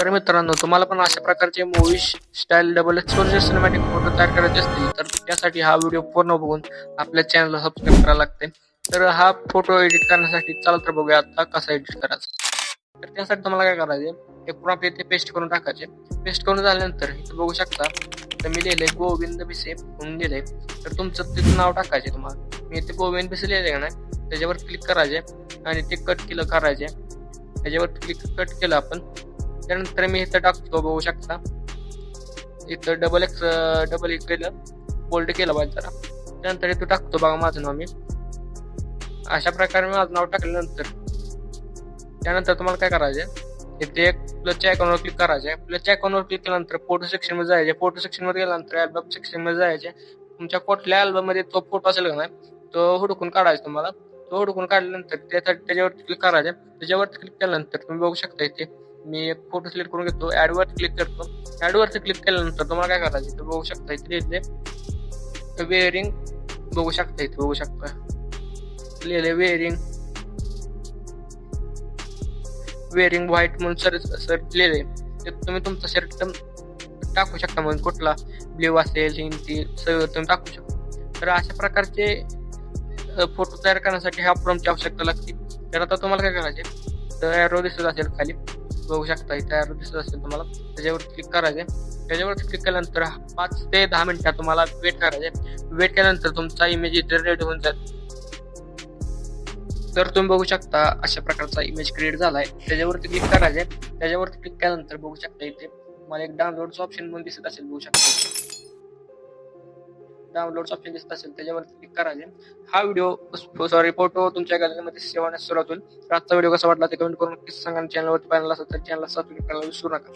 तर मित्रांनो, तुम्हाला पण अशा प्रकारचे movie style double exposure cinematic photo तयार करायचे असतील तर त्यासाठी हा व्हिडिओ पूर्ण बघून आपल्या चॅनलला सबस्क्राईब करायला लागते. तर हा फोटो एडिट करण्यासाठी चला तर बघूया आता कसा एडिट करायचा. तर त्यासाठी तुम्हाला काय करायचे, एक प्रॉम्प्ट इथे पेस्ट करून टाकायचे. पेस्ट करून झाल्यानंतर इथे बघू शकता, तर मी लिहिलंय गोविंद बिसे म्हणून लिहिलंय. तर तुमचं तिथं नाव टाकायचे. तुम्हाला मी इथे गोविंद बिसे लिहिलंय का नाही, त्याच्यावर क्लिक करायचे आणि ते कट केलं करायचे. त्याच्यावर क्लिक कट केलं आपण. त्यानंतर मी इथं टाकतो, बघू शकता इथं डबल एक केलं, बोल्ड केलं पाहिजे जरा. त्यानंतर इथं टाकतो बघा माझं नाव. मी अशा प्रकारे माझं नाव टाकल्यानंतर त्यानंतर तुम्हाला काय करायचे, इथे एक प्लसच्या आयकॉनवर क्लिक करायचे. प्लसच्या आयकॉनवर क्लिक केल्यानंतर फोटो सेक्शन मध्ये जायचे. फोटो सेक्शन मध्ये गेल्यानंतर अल्बम सेक्शन मध्ये जायचे. तुमच्या कुठल्या अल्बम मध्ये तो फोटो असेल का नाही, तो हुडकून काढायचा तुम्हाला. तो हुडकून काढल्यानंतर त्याच्यावरती क्लिक करायचे. त्याच्यावरती क्लिक केल्यानंतर तुम्ही बघू शकता इथे मी एक फोटो सिलेक्ट करून घेतो. ऍड वरती क्लिक करतो. ऍड वरती क्लिक केल्यानंतर तुम्हाला काय करायचं, इथे बघू शकता इथे वेअरिंग बघू शकता. इथे बघू शकता लिहिले वेअरिंग व्हाईट म्हणून सर लिहिले. ते तुम्ही तुमचा शर्ट टाकू शकता, म्हणून कुठला ब्ल्यू असेल हिंदी सगळं तुम्ही टाकू शकता. तर अशा प्रकारचे फोटो तयार करण्यासाठी ह्या प्रॉम्प्टची आवश्यकता लागते. तर आता तुम्हाला काय करायचे, तर ॲरो दिसत असेल खाली बघू शकता, इथे ॲरो दिसत असेल तुम्हाला, त्याच्यावर क्लिक करायचे. त्याच्यावर क्लिक केल्यानंतर 5 ते 10 मिनिटात तुम्हाला वेट करायचे. वेट केल्यानंतर तुमचा इमेज इथे रेडी होऊन जाईल. तर तुम्ही बघू शकता अशा प्रकारचा इमेज क्रिएट झालाय. त्याच्यावरती क्लिक करायचे. त्याच्यावरती क्लिक केल्यानंतर बघू शकता इथे मला एक डाउनलोडचं ऑप्शन पण दिसत असेल, बघू शकता डाउनलोडचं ऑप्शन दिसत असेल, त्याच्यावरती क्लिक करायचे. हा व्हिडिओ फोटो तुमच्या गॅलरीमध्ये सेव्ह होण्यास सुरुवात होईल. तर आजचा व्हिडिओ कसा वाटला ते कमेंट करून नक्कीच सांगा. चॅनलवरती पाहिला असेल तर चॅनलला सबस्क्राईब करायला विसरू नका.